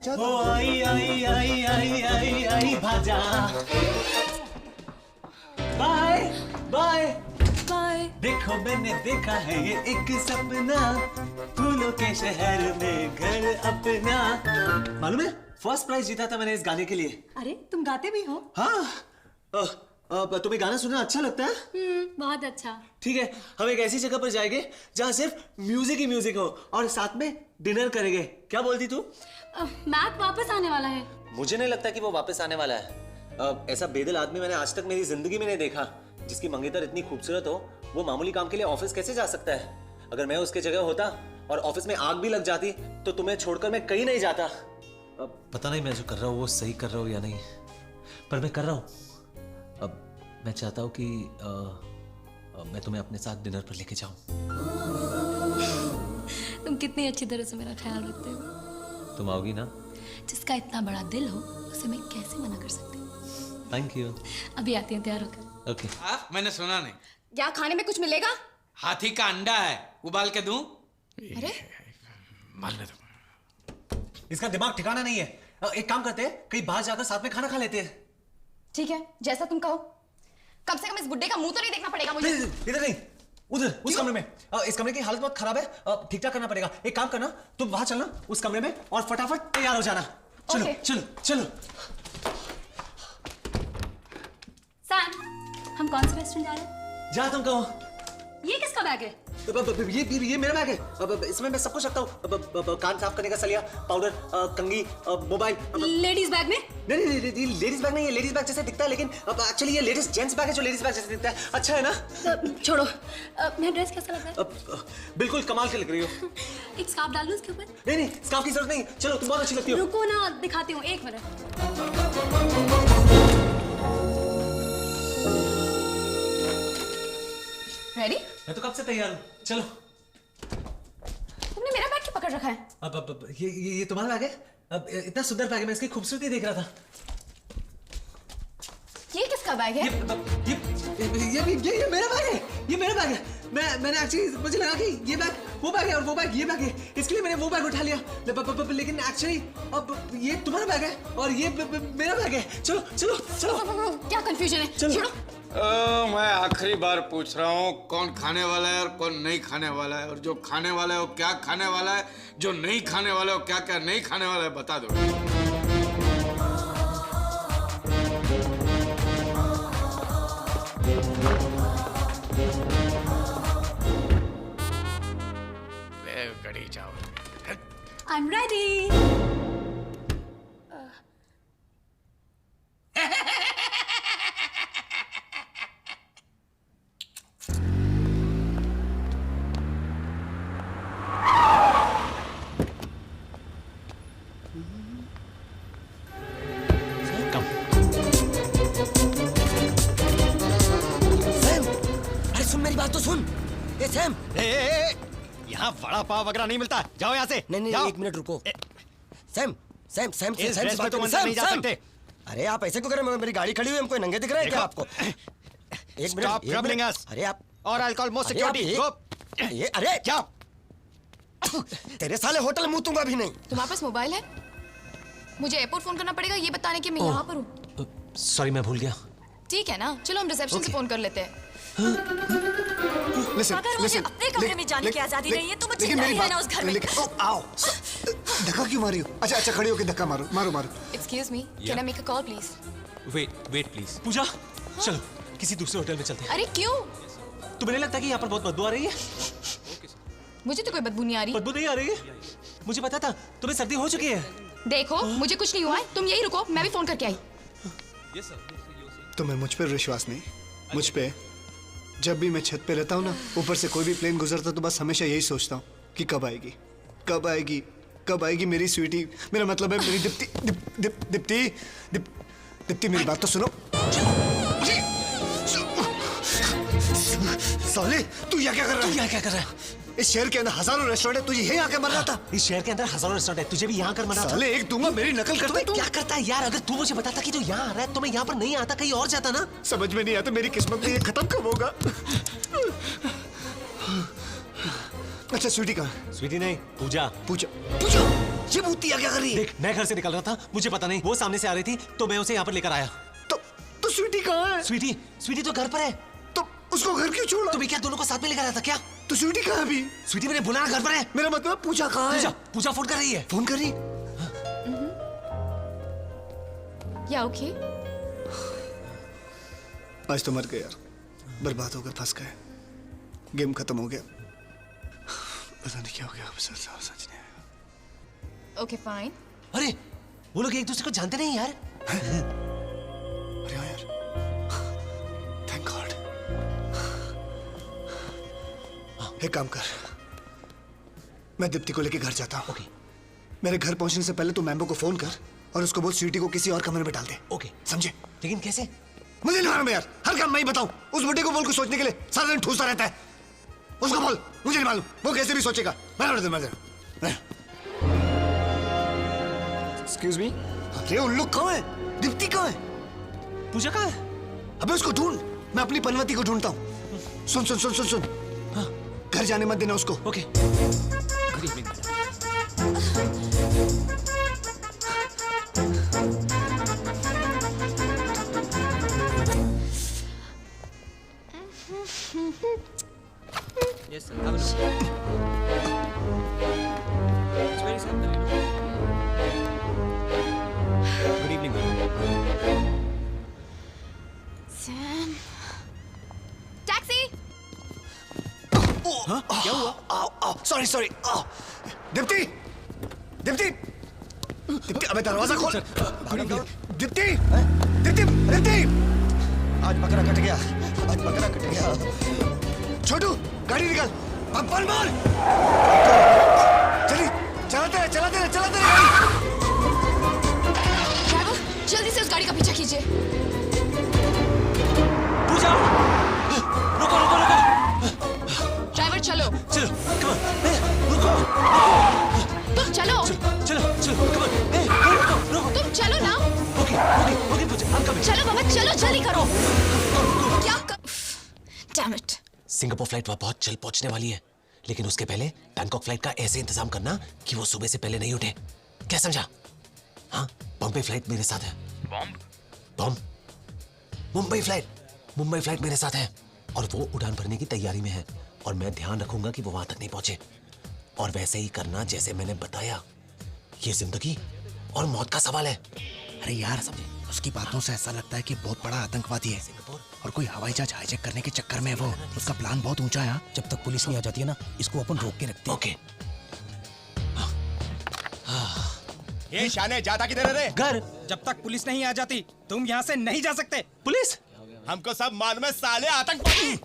ओ आई आई आई आई आई आई भाजा। Bye bye bye. देखो मैंने देखा है ये एक सपना, फूलों के शहर में घर अपना। मालूम है फर्स्ट प्राइज जीता था मैंने इस गाने के लिए। अरे तुम गाते भी हो? हाँ। तुम्हें गाना सुनना अच्छा लगता है? बहुत अच्छा। ठीक है, हम एक ऐसी जगह पर जाएंगे जहाँ सिर्फ म्यूजिक ही म्यूजिक हो और साथ में डिनर करेंगे। क्या बोलती तू? मैक वापस आने वाला है। मुझे नहीं लगता कि वो वापस आने वाला है। ऐसा बेदिल आदमी मैंने आज तक मेरी जिंदगी में नहीं देखा। जिसकी मंगेतर इतनी खूबसूरत हो, वो मामूली काम के लिए ऑफिस कैसे जा सकता है? अगर मैं उसके जगह होता और ऑफिस में आग भी लग जाती तो तुम्हें छोड़कर मैं कहीं नहीं जाता। पता नहीं मैं जो कर रहा हूँ वो सही कर रहा हूँ या नहीं, पर मैं कर रहा हूँ। अब मैं चाहता हूँ कि मैं तुम्हें अपने साथ डिनर पर लेके जाऊं। तुम कितनी अच्छी तरह से मेरा ख्याल रखते हो। तुम आओगी ना? जिसका इतना बड़ा दिल हो उसे मैं कैसे मना कर सकती हूँ। Thank you. अभी आती हूँ, तैयार होकर। ओके। मैंने सुना नहीं। क्या खाने में कुछ मिलेगा? हाथी का अंडा है, उबाल के दूं? अरे मारने दो। इसका दिमाग ठिकाना नहीं है। एक काम करते हैं, कहीं बाहर जाकर साथ में खाना खा लेते हैं। ठीक है, जैसा तुम कहो। कम से कम इस बुड्ढे का मुंह तो नहीं देखना पड़ेगा मुझे। इधर नहीं, उधर उस कमरे में। इस कमरे की हालत बहुत खराब है, ठीक ठाक करना पड़ेगा। एक काम करना, तुम वहां चलना उस कमरे में और फटाफट तैयार हो जाना। चलो Okay. चलो चलो। सैम, हम कौन से रेस्टोरेंट जा रहे हैं? जा तुम कहो। ये किसका बैग है? ये मेरा बैग है। इसमें मैं सब कुछ रखता हूँ। कान साफ करने का सलिया, पाउडर, कंघी, मोबाइल। लेडीज बैग में? नहीं लेडीज बैग नहीं है। लेडीज बैग जैसे दिखता है, लेकिन एक्चुअली ये लेडीज जेंट्स बैग है जो लेडीज बैग जैसे दिखता है। अच्छा है ना? छोड़ो। मेरा ड्रेस कैसा लग रहा है? बिल्कुल कमाल के लग रही हो। एक स्कार्फ डाल दूं इसके ऊपर? नहीं स्कार्फ की जरूरत नहीं। चलो तुम बहुत अच्छी लगती हो। रुको ना, दिखाती हूँ, एक मिनट। रेडी? मैं तो कब से तैयार हूँ। चलो। तुमने मेरा बैग क्यों पकड़ रखा है? अब ये तुम्हारा बैग है? अब इतना सुंदर बैग है, मैं इसकी खूबसूरती देख रहा था। ये किसका बैग है? ये मेरा बैग है। ये मेरा बैग है। मैंने एक्चुअली मुझे लगा कि ये बैग वो बैग है और वो बैग ये बैग है, इसलिए मैंने वो बैग उठा लिया। लेकिन एक्चुअली अब ये तुम्हारा बैग है और ये मेरा बैग है। चलो चलो चलो। क्या कंफ्यूजन है? चलो। छोड़ो। मैं आखिरी बार पूछ रहा हूँ, कौन खाने वाला है और कौन नहीं खाने वाला है, और जो खाने वाला है वो क्या खाने वाला है, जो नहीं खाने वाला है वो क्या क्या नहीं खाने वाला है, बता दो। कड़ी चावल। I am ready. सुन मेरी बात तो सुन। ए सैम, यहाँ वड़ा पाव वगैरह नहीं मिलता, जाओ यहाँ से। नहीं एक मिनट रुको। सैम सैम सैम इस ड्रेस में तो अंदर नहीं जा सकते। अरे आप ऐसे क्यों कर रहे हैं? मेरी गाड़ी खड़ी हुई है, हमको नंगे दिख रहे हैं क्या आपको? एक Stop troubling us. अरे आप और I'll call more अरे आप security. Go. ये अरे क्या तेरे साले होटल में मुतूंगा भी नहीं। तुम्हारे पास मोबाइल है? मुझे एयरपोर्ट फोन करना पड़ेगा ये बताने कि मैं यहाँ पर हूँ। सॉरी मैं भूल गया। ठीक है ना, चलो हम रिसेप्शन से फोन कर लेते हैं। अगर मुझे अपने कमरे में जाने की आजादी नहीं है तो मुझे नहीं रहना उस घर में। आओ, धक्का क्यों मारी हो? अच्छा खड़ी होके धक्का मारो मारो मारो। Excuse me, can I make a call please? Wait please. Pooja चलो किसी दूसरे होटल में चलते हैं। अरे क्यों? तुम्हें नहीं लगता कि यहाँ पर बहुत बदबू आ रही है? मुझे तो कोई बदबू नहीं आ रही। बदबू नहीं आ रही है? मुझे पता था तुम्हें सर्दी हो चुकी है। देखो मुझे कुछ नहीं हुआ है, तुम यही रुको, मैं भी फोन करके आई। तुम्हें मुझ पर विश्वास नहीं? मुझ पे जब भी मैं छत पे रहता हूँ ना, ऊपर से कोई भी प्लेन गुजरता तो बस हमेशा यही सोचता हूँ कि कब आएगी कब आएगी कब आएगी मेरी स्वीटी। मेरा मतलब है मेरी दीप्ति मेरी बात तो सुनो। साले तू यहाँ क्या कर रहा है? इस शहर के अंदर हजारों रेस्टोरेंट है, तुझे यहीं आके मरना था। इस शहर के अंदर हजारों रेस्टोरेंट है, तुझे भी यहाँ कर मरना था। साले एक दूंगा मेरी नकल करता है। क्या करता है यार? अगर तू मुझे बताता कि तू यहाँ आ रहा है तो मैं यहाँ पर नहीं आता, कहीं और जाता ना। समझ में नहीं आता मेरी किस्मत में ये खत्म कब होगा। अच्छा स्वीटी कहाँ? स्वीटी नहीं, पूजा। पूजा ये भूतिया क्या कर रही है? देख, मैं घर से निकल रहा था, मुझे पता नहीं, वो सामने से आ रही थी तो मैं उसे यहाँ पर लेकर आया। तो स्वीटी कहाँ है? स्वीटी, स्वीटी तो घर पर है। तो उसको घर क्यों छोड़ा? तो मैं क्या दोनों को साथ में लेकर आया था क्या? तो स्वीटी कहाँ है अभी? स्वीटी मैंने बुलाया, घर पर है। मेरा मतलब पूजा कहाँ है? पूजा फोन कर रही है। फोन करी? या ओके। आज तो मर गए यार, बर्बाद होकर फंस गए, गेम खत्म हो गया। पता नहीं क्या हो गया, सच नहीं आया। Okay fine. अरे वो लोग एक दूसरे को जानते नहीं यार। अरे हाँ यार, थैंक गॉड। एक काम कर, मैं दीप्ति को लेके घर जाता हूँ। ओके। मेरे घर पहुंचने से पहले तू मैम्बो को फोन कर और उसको बोल स्वीटी को किसी और कमरे में डाल दे। ओके। समझे? लेकिन कैसे? मुझे नहीं मालूम यार, हर काम मैं ही बताऊं। उस बुढ़े को बोल कुछ सोचने के लिए, सारा दिन ठूसता रहता है। उसको बोल, मुझे नहीं मालूम वो कैसे भी सोचेगा। एक्सक्यूज मी, अरे उन लोग कहाँ है? दीप्ति कहाँ है? पूजा कहाँ है? अबे उसको ढूंढ, मैं अपनी पनवती को ढूंढता हूँ। सुन सुन सुन सुन सुन, हाँ। घर जाने मत देना उसको। Okay. Good evening. Yes, sir. Have a look. It's very simple, you know. Good evening, ma'am. Sam. Taxi. हाँ? क्या हुआ? Sorry sorry. दीप्ति, दीप्ति, दीप्ति, अबे दरवाजा खोल। दीप्ति, दीप्ति, दीप्ति। आज बकरा कट गया, आज बकरा कट गया। छोटू, गाड़ी निकाल, पंपल मार। चलिए, चलाते रहे गाड़ी। ड्राइवर, जल्दी से उस गाड़ी का पीछा कीजिए। पूजा, रुको रुको रुको। ड्राइवर चलो। चलो, come on. रुको। तुम चलो। चलो, come on. रुको। तुम चलो ना। Okay, Pooja, I'm coming. चलो बाबा, चलो जल्दी करो। क्या कर... Damn it. सिंगापुर फ्लाइट वह बहुत जल्द पहुंचने वाली है, लेकिन उसके पहले बैंकॉक फ्लाइट का ऐसे इंतजाम करना कि वो सुबह से पहले नहीं उठे। क्या समझा? हाँ, बॉम्बे फ्लाइट मेरे साथ है। बॉम्ब? मुंबई फ्लाइट मेरे साथ है और वो उड़ान भरने की तैयारी में है और मैं ध्यान रखूंगा कि वो वहां तक नहीं पहुंचे। और वैसे ही करना जैसे मैंने बताया। ये जिंदगी और मौत का सवाल है। अरे यार, समझे? उसकी बातों से ऐसा लगता है कि बहुत बड़ा आतंकवादी है और कोई हवाई जहाज हाईजैक करने के चक्कर में है वो। उसका प्लान बहुत ऊंचा है। जब तक पुलिस नहीं आ जाती है ना, इसको अपन रोक के रखते हैं। ओके। ये शाने जाता किधर है रे? घर। जब तक पुलिस नहीं आ जाती तुम यहाँ से नहीं जा सकते। पुलिस? हमको सब मालूम है साले आतंकवादी।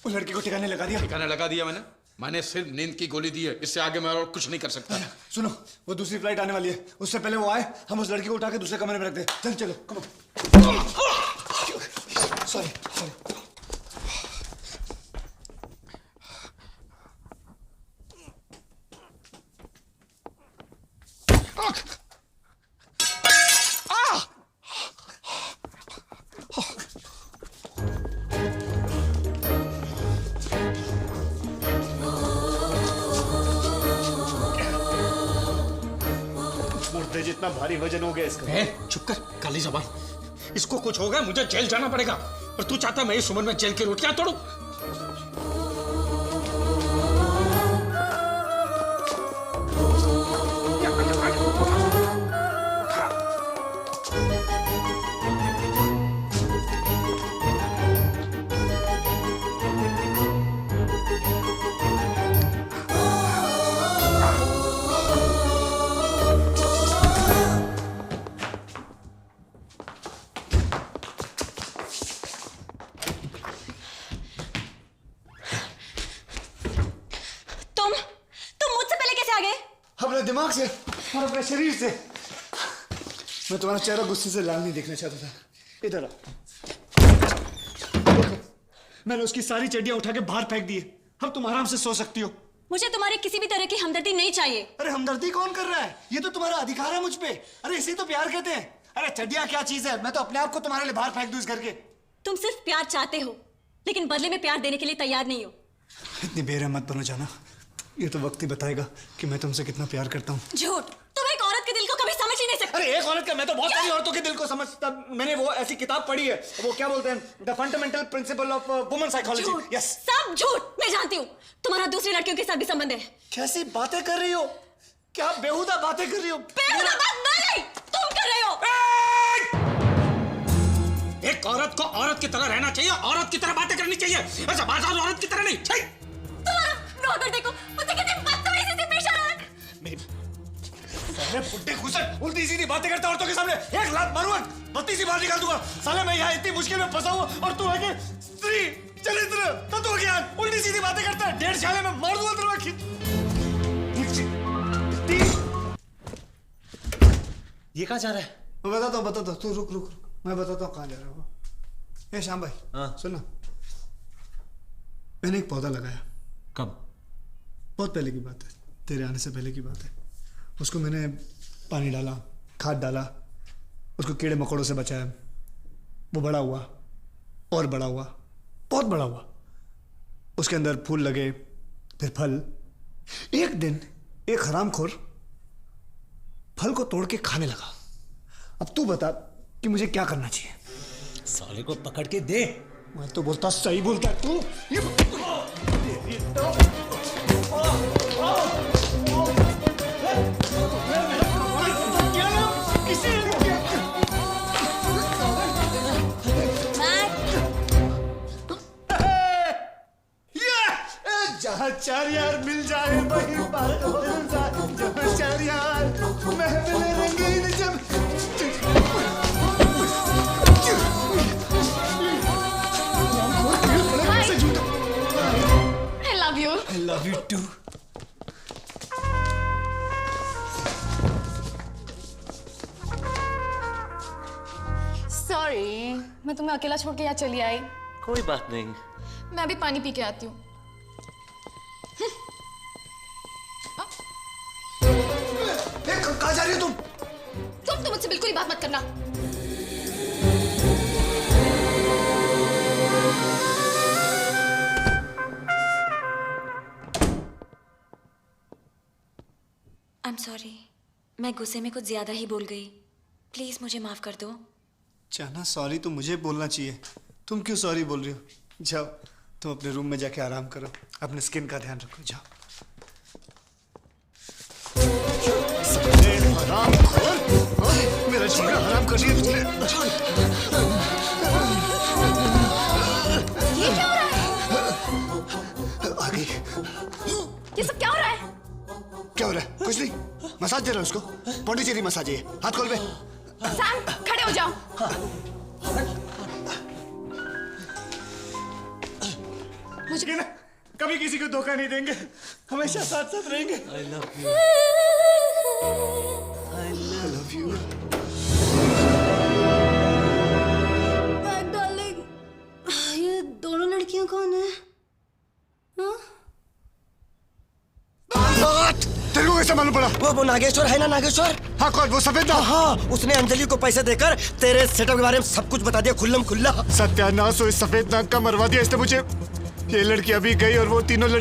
वो लड़की को ठिकाने लगा दिया। ठिकाने लगा दिया मैंने सिर्फ नींद की गोली दी है, इससे आगे मैं और कुछ नहीं कर सकता। सुनो, वो दूसरी फ्लाइट आने वाली है, उससे पहले वो आए, हम उस लड़की को उठा के दूसरे कमरे में रख दे। चल चलो, कम ऑन। सॉरी। जितना भारी वजन हो गया इसका। चुप कर, काली जबान। इसको कुछ हो गया, मुझे जेल जाना पड़ेगा। और तू चाहता मैं इस उम्र में जेल की रोटियां तोड़ूं? अपने दिमाग से और अपने शरीर से। मैं तुम्हारा चेहरा गुस्से से लाल नहीं देखना चाहता था। इधर आओ। मैंने उसकी सारी चड्डियां उठा के बाहर फेंक दी है। अब तुम आराम से सो सकती हो। मुझे तुम्हारी किसी भी तरह की हमदर्दी नहीं चाहिए। अरे हमदर्दी कौन कर रहा है? ये तो तुम्हारा अधिकार है मुझ पे। अरे इसी तो प्यार कहते हैं। अरे चड्डिया क्या चीज है, मैं तो अपने आप को तुम्हारे लिए बाहर फेंक दूं इस घर के। तुम सिर्फ प्यार चाहते हो, लेकिन बदले में प्यार देने के लिए तैयार नहीं हो। इतनी बेरहम मत बनो जाना, ये तो वक्त ही बताएगा कि मैं तुमसे कितना प्यार करता हूँ। झूठ, तुम एक औरत के दिल को कभी समझ ही नहीं सकते। अरे एक औरत का, मैं तो बहुत सारी औरतों के दिल को समझता। मैंने वो ऐसी किताब पढ़ी है, वो क्या बोलते हैं, the fundamental principle of woman psychology. Yes, सब झूठ, मैं जानती हूँ। तुम्हारा दूसरी लड़कियों के साथ भी संबंध है। कैसी बातें कर रही हो, क्या बेहुदा बातें कर रही हो। बेहुदा बात नहीं, तुम कर रहे हो। एक औरत को औरत की तरह रहना चाहिए, औरत की तरह बातें करनी चाहिए, ऐसा बाजार औरत की तरह नहीं। तुम्हारा नौकर देखो, मुझे कितनी बदतमीजी से पेश आ रहा है। साले बुड्ढे घुसट, उल्टी सीधी बातें करता औरतों के सामने। एक लात मारूंगा, बत्ती सी बाहर निकाल दूंगा। साले मैं यहाँ इतनी मुश्किल में फंसा हूँ और तू आके स्त्री चरित्र तत्व ज्ञान उल्टी सीधी बातें करता है। 1.5 साले में मार दूंगा तेरा खींच। ये कहाँ जा रहा है? मैं बताता हूँ, तू रुक, मैं बताता हूँ कहाँ जा रहा हूँ। ए श्याम भाई, हाँ। सुन ना, मैंने एक पौधा लगाया। कब? बहुत पहले की बात है, तेरे आने से पहले की बात है। उसको मैंने पानी डाला, खाद डाला, उसको कीड़े मकोड़ों से बचाया। वो बड़ा हुआ और बड़ा हुआ, बहुत बड़ा हुआ। उसके अंदर फूल लगे, फिर फल। एक दिन एक हरामखोर फल को तोड़ के खाने लगा। अब तू बता कि मुझे क्या करना चाहिए? साले को पकड़ के दे। मैं तो बोलता सही बोलता है तू। जहाँ चार यार मिल जाए वही बात हो जाए। जहाँ चार यार महफिल रंगीन जब I love you. I love you too. Sorry, मैं तुम्हें अकेला छोड़ के यहाँ चली आई। कोई बात नहीं। मैं अभी पानी पी के आती हूँ। कहाँ जा रही हो तुम? तुम तो मुझसे बिल्कुल ही बात मत करना। I'm sorry, मैं गुस्से में कुछ ज्यादा ही बोल गई। प्लीज मुझे माफ कर दो। जाना, सॉरी तो मुझे बोलना चाहिए, तुम क्यों सॉरी बोल रही हो? जाओ तुम अपने रूम में जाके आराम करो, अपने स्किन का ध्यान रखो, जाओ। हरामखोर, मेरा जीना हराम कर दिया तुमने। ये क्या हो रहा है? आ गई। ये सब क्या हो रहा है? क्या हो रहा है? कुछ नहीं, मसाज दे रहा हूं उसको। पौंडीचेरी मसाज है ये। हाथ खोल बे। सैम, खड़े हो जाओ। मुझे ना कभी किसी को धोखा नहीं देंगे, हमेशा साथ साथ रहेंगे। I love you. I love you. Darling, ये दोनों लड़कियां कौन है? तेरे को कैसे मालूम पड़ा? वो नागेश्वर है ना, नागेश्वर। हाँ कौन? वो सफेद ना? हाँ, उसने अंजलि को पैसे देकर तेरे सेटअप के बारे में सब कुछ बता दिया, खुल्लम खुल्ला। सत्यानाश हो, इस सफेद नाग का मरवा दिया इसने मुझे। ये लड़की अभी गई और वो तीनों लड़की